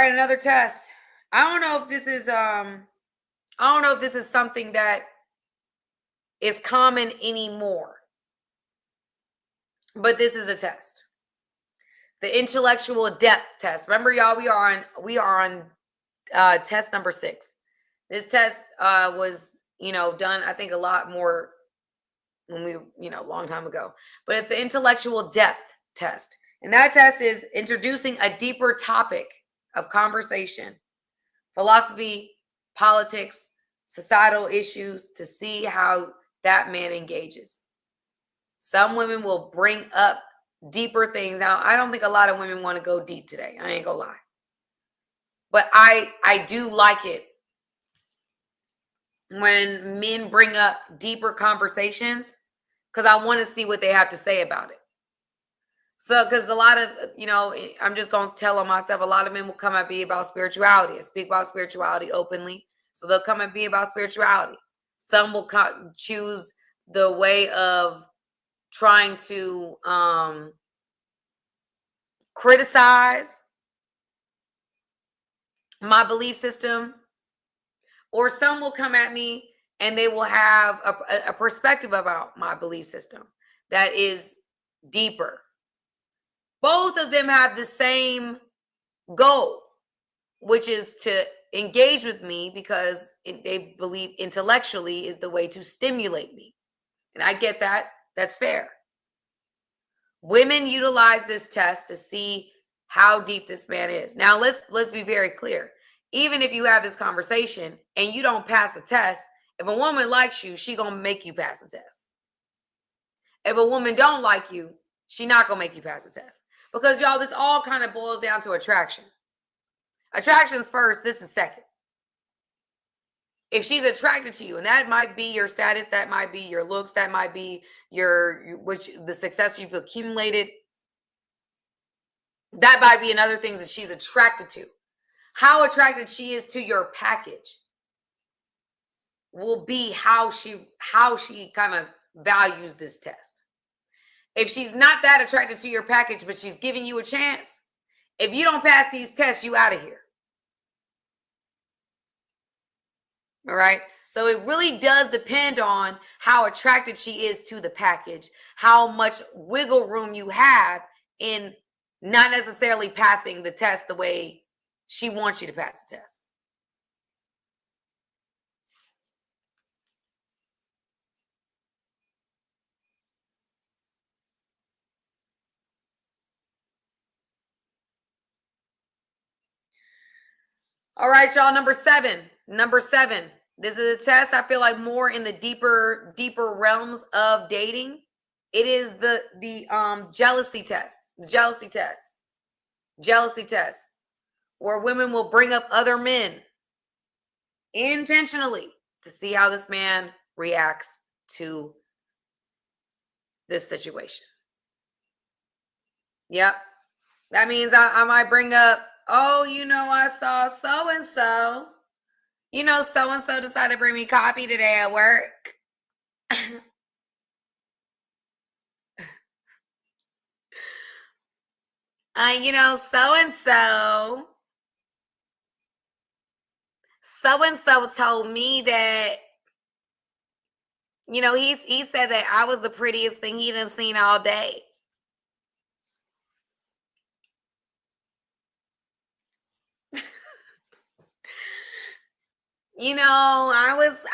right, another test. I don't know if this is something that is common anymore. But this is a test. The intellectual depth test. Remember, y'all, we are on test number 6. This test was, done, I think, a lot more when we, a long time ago. But it's the intellectual depth test. And that test is introducing a deeper topic of conversation, philosophy, politics, societal issues to see how that man engages. Some women will bring up deeper things. Now, I don't think a lot of women want to go deep today. I ain't gonna lie. But I do like it when men bring up deeper conversations because I want to see what they have to say about it. So, because a lot of, I'm just going to tell on myself, a lot of men will come and be about spirituality and speak about spirituality openly. So they'll come and be about spirituality. Some will choose the way of trying to criticize my belief system, or some will come at me and they will have a perspective about my belief system that is deeper. Both of them have the same goal, which is to engage with me because they believe intellectually is the way to stimulate me. And I get that. That's fair. Women utilize this test to see how deep this man is. Now, let's be very clear. Even if you have this conversation and you don't pass a test, if a woman likes you, she gonna make you pass the test. If a woman don't like you, she not gonna make you pass the test. Because, y'all, this all kind of boils down to attraction. Attraction's first, this is second. If she's attracted to you, and that might be your status, that might be your looks, that might be the success you've accumulated, that might be another things that she's attracted to. How attracted she is to your package will be how she kind of values this test. If she's not that attracted to your package, but she's giving you a chance, if you don't pass these tests, you out of here. All right. So it really does depend on how attracted she is to the package, how much wiggle room you have in not necessarily passing the test the way she wants you to pass the test. All right, y'all. Number seven. This is a test I feel like more in the deeper realms of dating. It is the jealousy test. Jealousy test. Where women will bring up other men intentionally to see how this man reacts to this situation. Yep. That means I might bring up, oh, I saw so-and-so. So-and-so decided to bring me coffee today at work. So-and-so told me that, he said that I was the prettiest thing he done seen all day.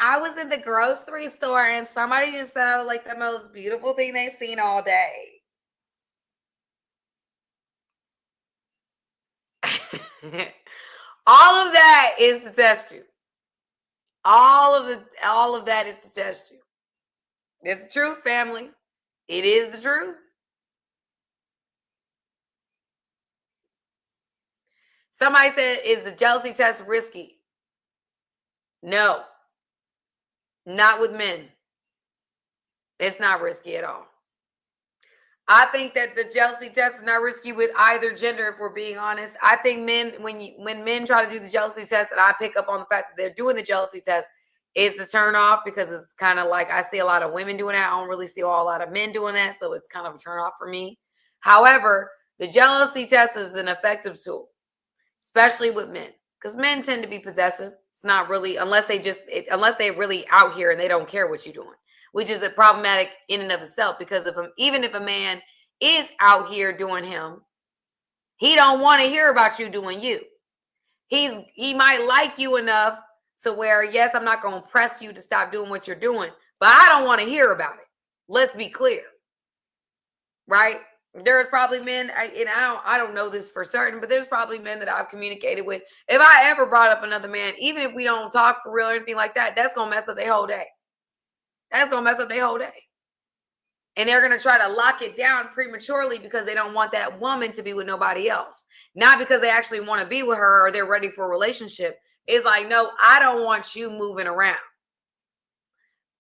I was in the grocery store and somebody just said I was like the most beautiful thing they've seen all day. All of that is to test you. All of that is to test you. It's the truth, family. It is the truth. Somebody said, is the jealousy test risky? No, not with men. It's not risky at all. I think that the jealousy test is not risky with either gender, if we're being honest. I think men, when men try to do the jealousy test, and I pick up on the fact that they're doing the jealousy test, it's a turn off because it's kind of like I see a lot of women doing that. I don't really see a lot of men doing that, so it's kind of a turn off for me. However, the jealousy test is an effective tool. especially with men, because men tend to be possessive. It's not really, unless they're really out here and they don't care what you're doing, which is a problematic in and of itself. Because even if a man is out here doing him, he don't want to hear about you doing you. He might like you enough to where, yes, I'm not going to press you to stop doing what you're doing, but I don't want to hear about it. Let's be clear, right? There's probably men, I don't know this for certain, but there's probably men that I've communicated with. If I ever brought up another man, even if we don't talk for real or anything like that, that's going to mess up their whole day. That's going to mess up their whole day. And they're going to try to lock it down prematurely because they don't want that woman to be with nobody else. Not because they actually want to be with her or they're ready for a relationship. It's like, no, I don't want you moving around.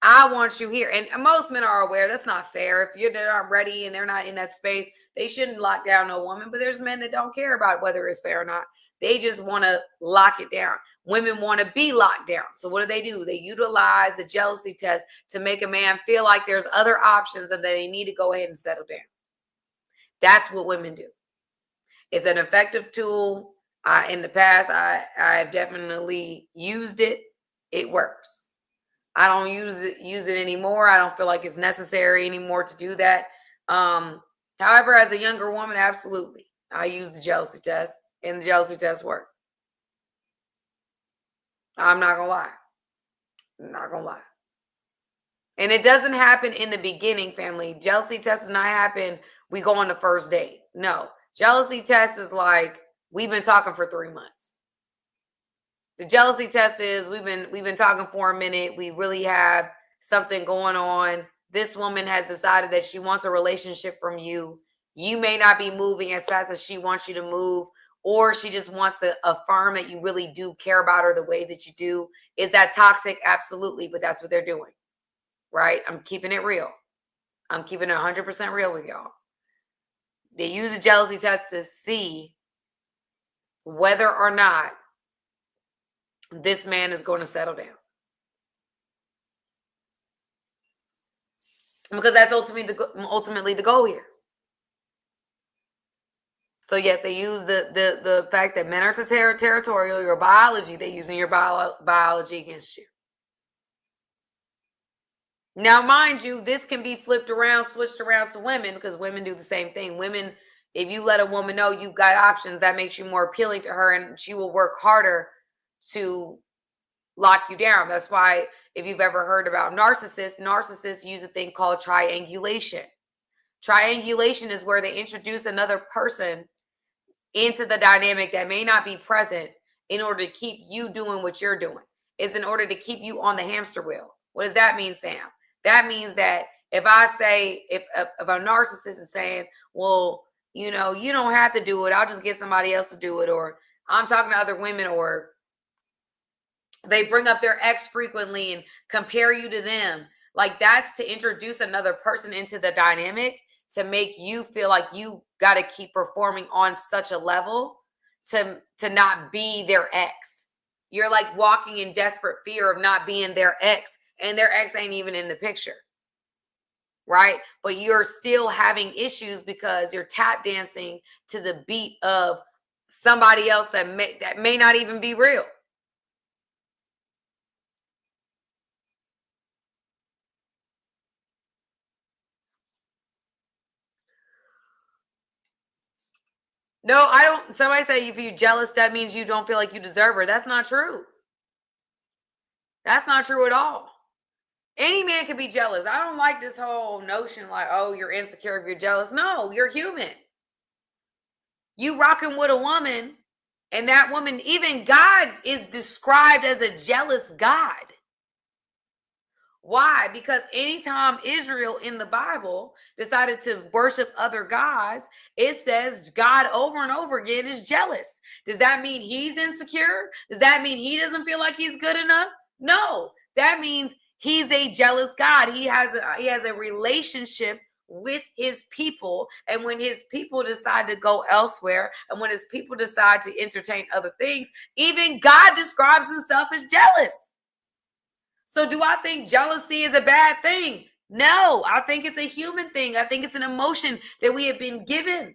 I want you here. And most men are aware that's not fair. If they're not ready and they're not in that space, they shouldn't lock down no woman. But there's men that don't care about whether it's fair or not. They just want to lock it down. Women want to be locked down. So what do? They utilize the jealousy test to make a man feel like there's other options and that they need to go ahead and settle down. That's what women do. It's an effective tool. In the past, I've definitely used it. It works. I don't use it anymore. I don't feel like it's necessary anymore to do that. However, as a younger woman, absolutely. I use the jealousy test, and the jealousy test worked. I'm not going to lie. I'm not going to lie. And it doesn't happen in the beginning, family. Jealousy test does not happen, we go on the first date. No. Jealousy test is like, we've been talking for 3 months. The jealousy test is we've been talking for a minute. We really have something going on. This woman has decided that she wants a relationship from you. You may not be moving as fast as she wants you to move, or she just wants to affirm that you really do care about her the way that you do. Is that toxic? Absolutely, but that's what they're doing, right? I'm keeping it real. I'm keeping it 100% real with y'all. They use a jealousy test to see whether or not this man is going to settle down. Because that's ultimately the goal here. So yes, they use the fact that men are territorial, your biology, they're using your biology against you. Now, mind you, this can be flipped around, switched around to women, because women do the same thing. Women, if you let a woman know you've got options, that makes you more appealing to her, and she will work harder to lock you down. That's why, if you've ever heard about narcissists use a thing called triangulation. Triangulation is where they introduce another person into the dynamic that may not be present in order to keep you doing what you're doing. It's in order to keep you on the hamster wheel. What does that mean, Sam? That means that if I say, if a narcissist is saying, well, you don't have to do it, I'll just get somebody else to do it, or I'm talking to other women, or they bring up their ex frequently and compare you to them. Like, that's to introduce another person into the dynamic to make you feel like you got to keep performing on such a level to not be their ex. You're like walking in desperate fear of not being their ex, and their ex ain't even in the picture, right? But you're still having issues because you're tap dancing to the beat of somebody else that may not even be real. No, I don't. Somebody say if you're jealous, that means you don't feel like you deserve her. That's not true. That's not true at all. Any man can be jealous. I don't like this whole notion like, oh, you're insecure if you're jealous. No, you're human. You rocking with a woman, and that woman, even God is described as a jealous God. Why? Because anytime Israel in the Bible decided to worship other gods, it says God over and over again is jealous. Does that mean he's insecure? Does that mean he doesn't feel like he's good enough? No, that means he's a jealous God. He has a relationship with his people, and when his people decide to go elsewhere, and when his people decide to entertain other things, even God describes himself as jealous. So do I think jealousy is a bad thing? No, I think it's a human thing. I think it's an emotion that we have been given.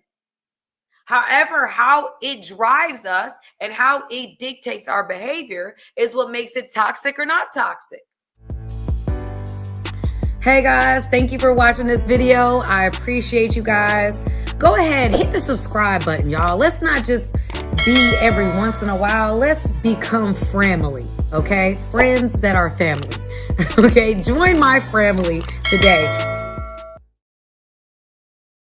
However, how it drives us and how it dictates our behavior is what makes it toxic or not toxic. Hey guys, thank you for watching this video. I appreciate you guys. Go ahead, hit the subscribe button, y'all. Let's not just be every once in a while. Let's become Framily, okay? Friends that are family, okay? Join my Framily today.